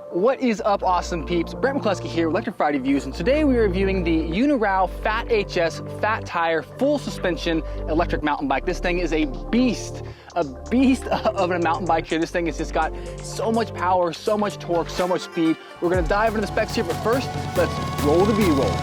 What is up, awesome peeps? Brent McCluskey here with Electrified Reviews, and today we are reviewing the Eunorau FAT-HS fat tire full suspension electric mountain bike. This thing is a beast of a mountain bike here. This thing has just got so much power, so much torque, so much speed. We're gonna dive into the specs here, but first, let's roll the B-roll.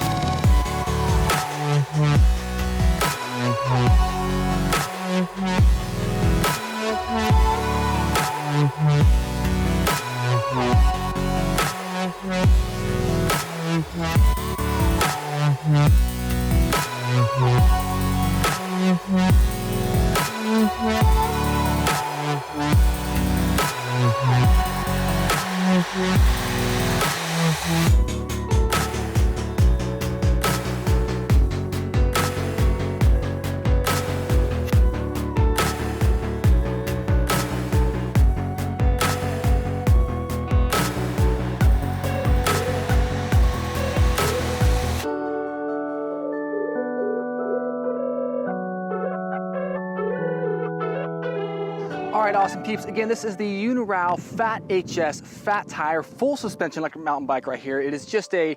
All right, awesome peeps. Again, this is the Eunorau FAT-HS fat tire full suspension electric mountain bike right here. It is just a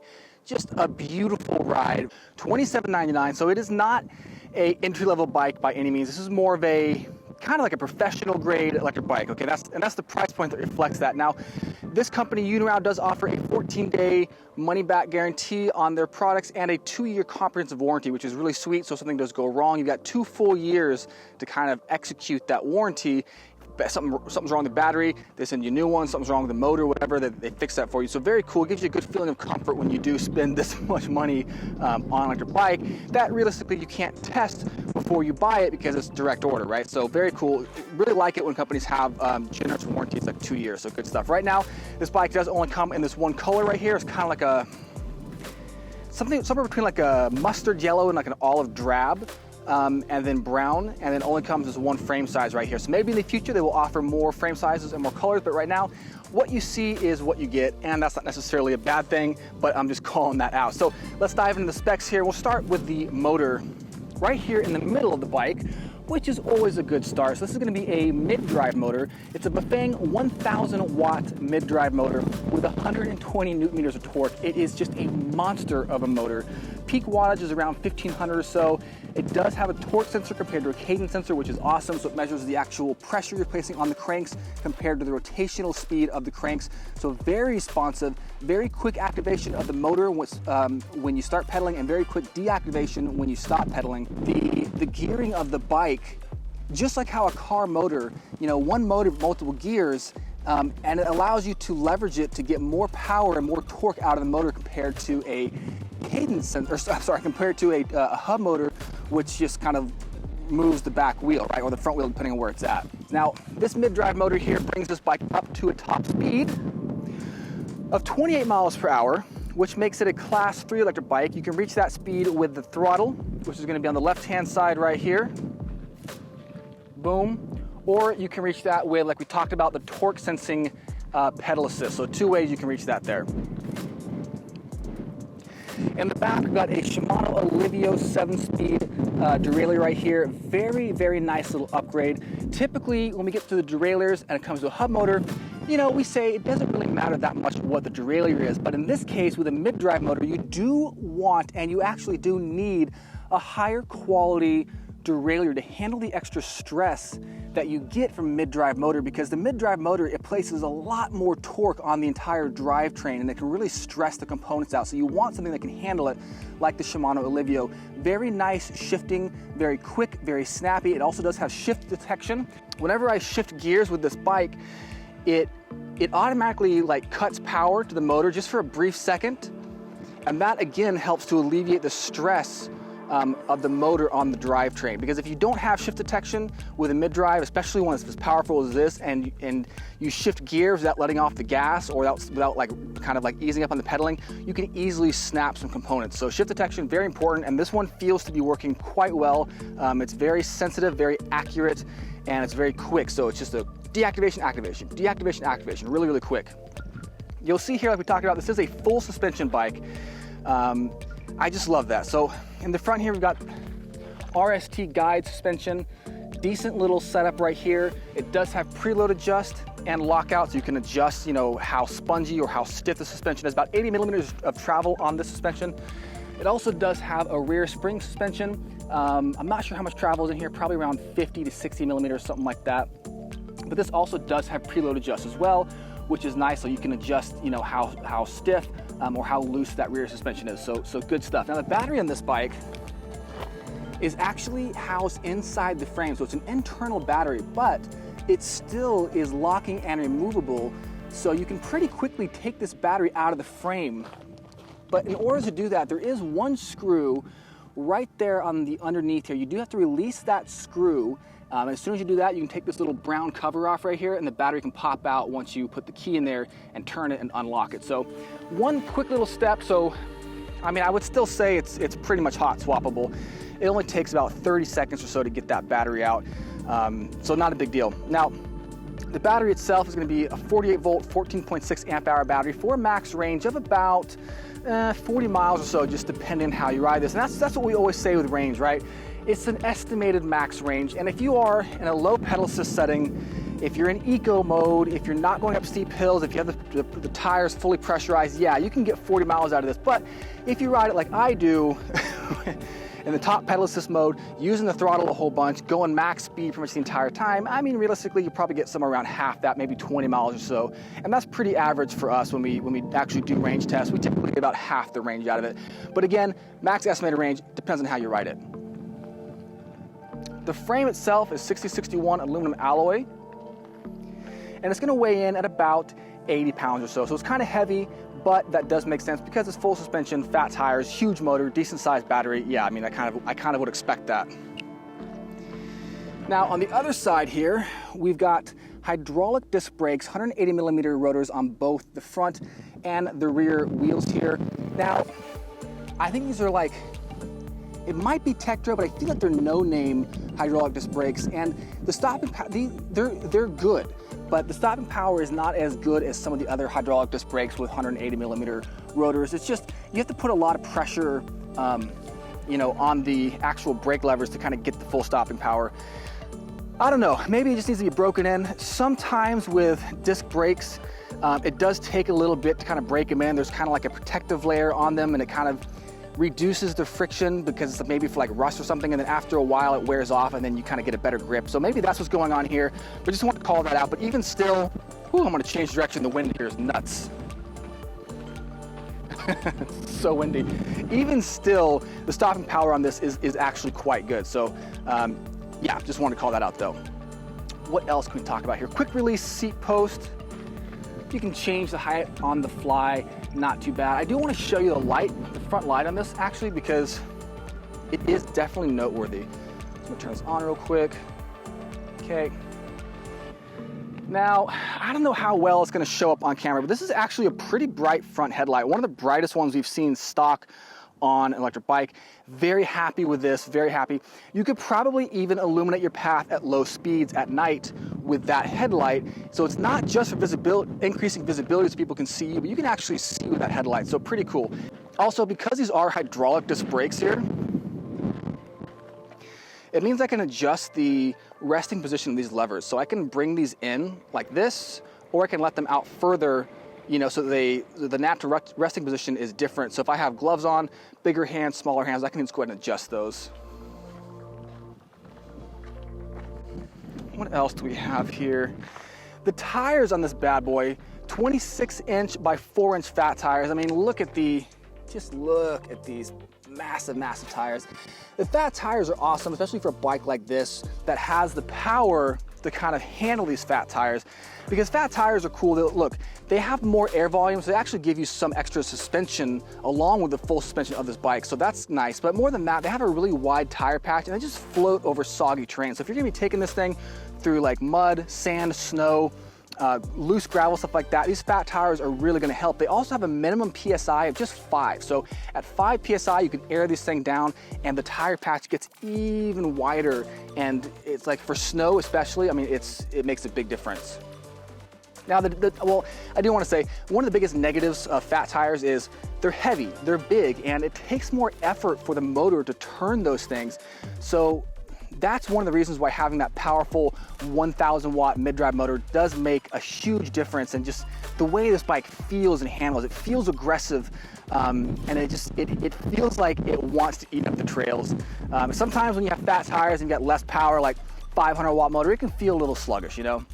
beautiful ride. $27.99. So it is not a entry-level bike by any means. This is more of a kind of like a professional grade electric bike. Okay, that's the price point that reflects that. Now, this company Eunorau does offer a 14-day money-back guarantee on their products and a 2-year comprehensive warranty, which is really sweet. So if something does go wrong, you've got 2 full years to kind of execute that warranty. Something's wrong with the battery, they send you a new one. Something's wrong with the motor, whatever, they fix that for you. So very cool. It gives you a good feeling of comfort when you do spend this much money on an electric bike that realistically you can't test before you buy it because it's direct order, right? So very cool. Really like it when companies have generous warranties like 2 years. So good stuff. Right now, this bike does only come in this one color right here. It's kind of like a somewhere between like a mustard yellow and like an olive drab. And then brown, and then only comes as one frame size right here. So maybe in the future they will offer more frame sizes and more colors, but right now what you see is what you get, and that's not necessarily a bad thing, but I'm just calling that out. So let's dive into the specs here. We'll start with the motor right here in the middle of the bike, which is always a good start. So this is going to be a mid-drive motor. It's a Bafang 1000 watt mid-drive motor with 120 newton meters of torque. It is just a monster of a motor. Peak wattage is around 1500 or so. It does have a torque sensor compared to a cadence sensor, which is awesome. So it measures the actual pressure you're placing on the cranks compared to the rotational speed of the cranks. So very responsive, very quick activation of the motor when you start pedaling, and very quick deactivation when you stop pedaling. The gearing of the bike, just like how a car motor, one motor, multiple gears, and it allows you to leverage it to get more power and more torque out of the motor compared to a cadence sensor, compared to a hub motor, which just kind of moves the back wheel, right, or the front wheel, depending on where it's at. Now, this mid-drive motor here brings this bike up to a top speed of 28 miles per hour, which makes it a class 3 electric bike. You can reach that speed with the throttle, which is going to be on the left-hand side right here. Boom. Or you can reach that with, like we talked about, the torque sensing pedal assist. So 2 ways you can reach that there. In the back, we've got a Shimano Alivio 7-speed derailleur right here. Very, very nice little upgrade. Typically, when we get to the derailleurs and it comes to a hub motor, we say it doesn't really matter that much what the derailleur is. But in this case, with a mid-drive motor, you do want, and you actually do need, a higher quality derailleur to handle the extra stress that you get from a mid-drive motor, because the mid-drive motor, it places a lot more torque on the entire drivetrain, and it can really stress the components out. So you want something that can handle it, like the Shimano Alivio. Very nice shifting, very quick, very snappy. It also does have shift detection. Whenever I shift gears with this bike, it automatically cuts power to the motor just for a brief second, and that again helps to alleviate the stress of the motor on the drivetrain. Because if you don't have shift detection with a mid-drive, especially one that's as powerful as this, and you shift gears without letting off the gas or without easing up on the pedaling, you can easily snap some components. So shift detection, very important, and this one feels to be working quite well. It's very sensitive, very accurate, and it's very quick. So it's just a deactivation, activation, deactivation, activation, really, really quick. You'll see here, like we talked about, this is a full suspension bike. I just love that. So in the front here, we've got RST guide suspension, decent little setup right here. It does have preload adjust, and lockout, so you can adjust, you know, how spongy or how stiff the suspension is. About 80 millimeters of travel on this suspension. It also does have a rear spring suspension. I'm not sure how much travel is in here, probably around 50 to 60 millimeters, something like that. But this also does have preload adjust as well, which is nice, so you can adjust, you know, how stiff or how loose that rear suspension is. So good stuff. Now the battery on this bike is actually housed inside the frame, so it's an internal battery, but it still is locking and removable, so you can pretty quickly take this battery out of the frame. But in order to do that, there is one screw right there on the underneath here. You do have to release that screw. As soon as you do that, you can take this little brown cover off right here, and the battery can pop out once you put the key in there and turn it and unlock it. So one quick little step. So, I mean, I would still say it's pretty much hot swappable. It only takes about 30 seconds or so to get that battery out. So not a big deal. Now, the battery itself is going to be a 48 volt, 14.6 amp hour battery for a max range of about 40 miles or so, just depending on how you ride this. And that's what we always say with range, right? It's an estimated max range. And if you are in a low pedal assist setting, if you're in eco mode, if you're not going up steep hills, if you have the tires fully pressurized, yeah, you can get 40 miles out of this. But if you ride it like I do, in the top pedal assist mode, using the throttle a whole bunch, going max speed pretty much the entire time, I mean, realistically, you probably get somewhere around half that, maybe 20 miles or so. And that's pretty average for us when we actually do range tests. We typically get about half the range out of it. But again, max estimated range depends on how you ride it. The frame itself is 6061 aluminum alloy, and it's gonna weigh in at about 80 pounds or so. So it's kind of heavy, but that does make sense because it's full suspension, fat tires, huge motor, decent sized battery. Yeah, I mean, I kind of would expect that. Now on the other side here, we've got hydraulic disc brakes, 180 millimeter rotors on both the front and the rear wheels here. Now, I think these are like, it might be Tektro, but I feel like they're no-name hydraulic disc brakes, and the stopping power, they're good, but the stopping power is not as good as some of the other hydraulic disc brakes with 180 millimeter rotors. It's just, you have to put a lot of pressure, you know, on the actual brake levers to kind of get the full stopping power. I don't know, maybe it just needs to be broken in. Sometimes with disc brakes, it does take a little bit to kind of break them in. There's kind of like a protective layer on them, and it kind of reduces the friction because it's maybe for like rust or something, and then after a while it wears off and then you kind of get a better grip. So maybe that's what's going on here, but just want to call that out. But even still, I'm going to change direction. The wind here is nuts. It's so windy. Even still, the stopping power on this is actually quite good. So yeah, just want to call that out though. What else can we talk about here? Quick release seat post. You can change the height on the fly, not too bad. I do want to show you the light, the front light on this actually, because it is definitely noteworthy. So I'm gonna turn this on real quick. Okay. Now, I don't know how well it's gonna show up on camera, but this is actually a pretty bright front headlight. One of the brightest ones we've seen stock on an electric bike. Very happy with this, very happy. You could probably even illuminate your path at low speeds at night with that headlight. So it's not just for visibility, increasing visibility so people can see you, but you can actually see with that headlight, so pretty cool. Also, because these are hydraulic disc brakes here, it means I can adjust the resting position of these levers. So I can bring these in like this, or I can let them out further, you know, so the natural resting position is different. So if I have gloves on, bigger hands, smaller hands, I can just go ahead and adjust those. What else do we have here? The tires on this bad boy, 26-inch by 4-inch fat tires. I mean, just look at these massive, massive tires. The fat tires are awesome, especially for a bike like this that has the power to kind of handle these fat tires, because fat tires are cool. Look, they have more air volume, so they actually give you some extra suspension along with the full suspension of this bike, so that's nice. But more than that, they have a really wide tire patch and they just float over soggy terrain. So if you're gonna be taking this thing through like mud, sand, snow, loose gravel, stuff like that, these fat tires are really gonna help. They also have a minimum PSI of just 5. So at 5 PSI, you can air this thing down and the tire patch gets even wider. And it's like for snow especially, I mean, it makes a big difference. Now, well, I do wanna say, one of the biggest negatives of fat tires is they're heavy, they're big, and it takes more effort for the motor to turn those things. So that's one of the reasons why having that powerful 1,000 watt mid-drive motor does make a huge difference. And just the way this bike feels and handles, it feels aggressive, and it feels like it wants to eat up the trails. Sometimes when you have fat tires and you get less power, like 500 watt motor, it can feel a little sluggish, you know?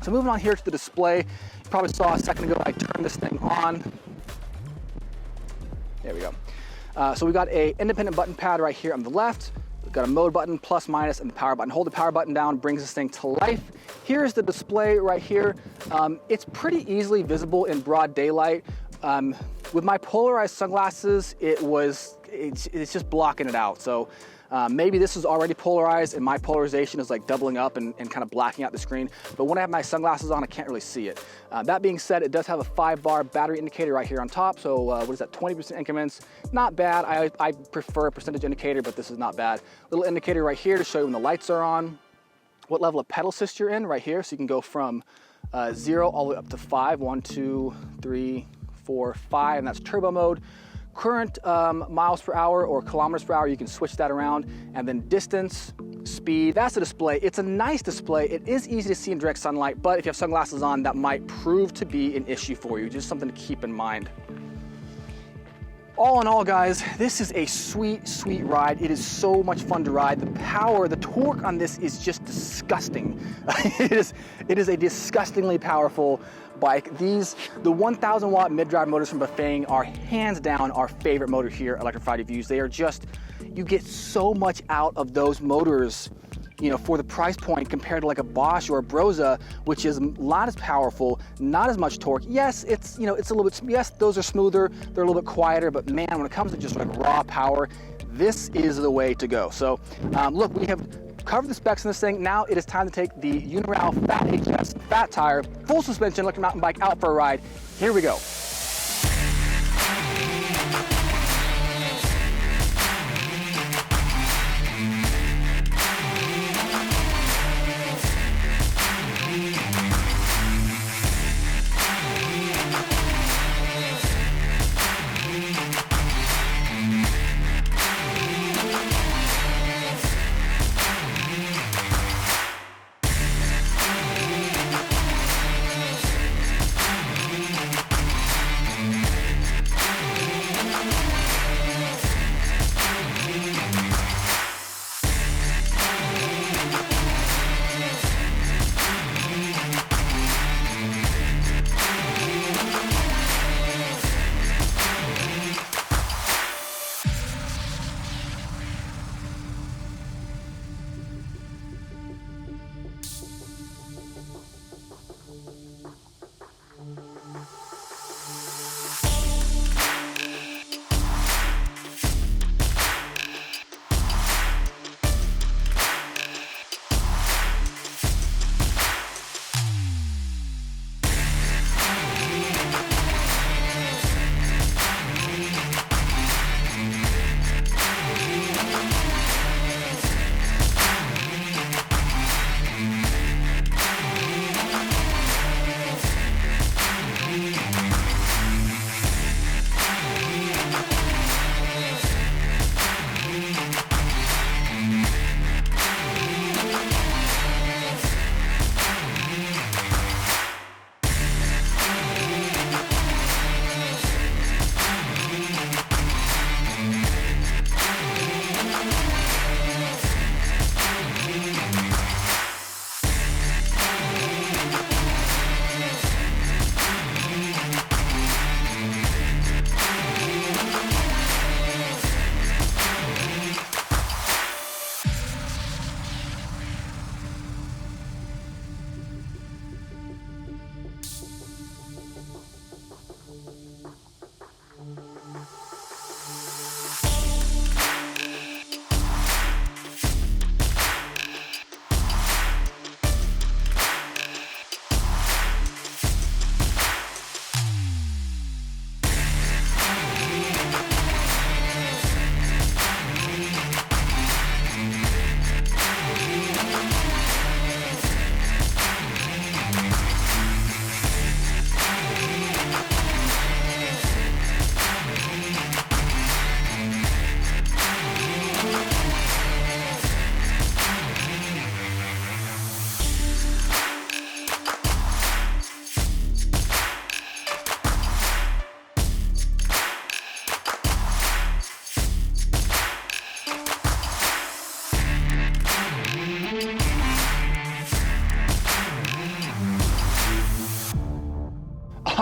So moving on here to the display, you probably saw a second ago I turned this thing on. There we go. So we got a independent button pad right here on the left. We've got a mode button, plus, minus, and the power button. Hold the power button down, brings this thing to life. Here's the display right here. It's pretty easily visible in broad daylight. With my polarized sunglasses, it's just blocking it out. So maybe this is already polarized and my polarization is like doubling up and kind of blacking out the screen. But when I have my sunglasses on, I can't really see it. That being said, it does have a 5-bar battery indicator right here on top. So what is that, 20% increments? Not bad. I prefer a percentage indicator, but this is not bad. Little indicator right here to show you when the lights are on, what level of pedal assist you're in right here. So you can go from 0 all the way up to 5. 1, 2, 3, 4, 5, and that's turbo mode. Current miles per hour or kilometers per hour, you can switch that around. And then distance, speed, that's the display. It's a nice display. It is easy to see in direct sunlight, but if you have sunglasses on, that might prove to be an issue for you. Just something to keep in mind. All in all, guys, this is a sweet, sweet ride. It is so much fun to ride. The power, the torque on this is just disgusting. It is a disgustingly powerful bike. The 1,000 watt mid-drive motors from Bafang are hands down our favorite motor here at Electrified Reviews. They are just, you get so much out of those motors, you know, for the price point compared to like a Bosch or a Brose, which is not as powerful, not as much torque. Yes, it's, you know, it's a little bit, yes, those are smoother, they're a little bit quieter, but man, when it comes to just like raw power, this is the way to go. So look, we have covered the specs in this thing. Now it is time to take the Eunorau FAT-HS fat tire, full suspension electric mountain bike out for a ride. Here we go.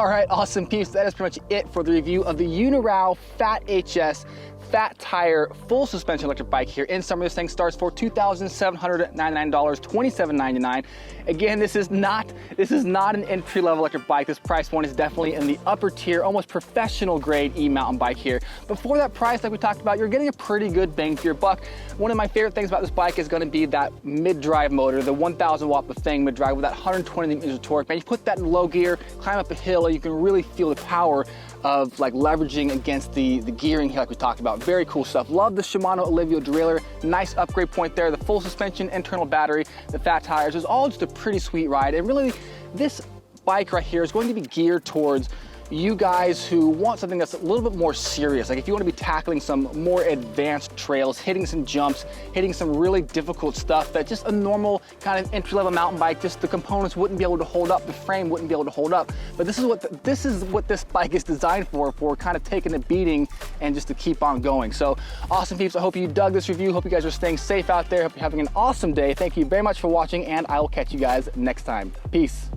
All right, awesome peeps. That is pretty much it for the review of the Eunorau FAT-HS fat tire full suspension electric bike here. In summer, this thing starts for $2,799, $2,799. Again, this is not an entry-level electric bike. This price point is definitely in the upper tier, almost professional grade e-mountain bike here. But for that price, like we talked about, you're getting a pretty good bang for your buck. One of my favorite things about this bike is going to be that mid-drive motor, the 1,000 watt thing mid-drive with that 120 newton of torque. Man, you put that in low gear, climb up a hill, and you can really feel the power of like leveraging against the gearing here like we talked about. Very cool stuff. Love the Shimano Alivio derailleur. Nice upgrade point there. The full suspension, internal battery, the fat tires. It's all just a pretty sweet ride. And really, this bike right here is going to be geared towards you guys who want something that's a little bit more serious. Like if you want to be tackling some more advanced trails, hitting some jumps, hitting some really difficult stuff that just a normal kind of entry-level mountain bike, just the components wouldn't be able to hold up, the frame wouldn't be able to hold up. But this is what this bike is designed for kind of taking a beating and just to keep on going. So awesome peeps, I hope you dug this review. Hope you guys are staying safe out there. Hope you're having an awesome day. Thank you very much for watching, and I will catch you guys next time. Peace.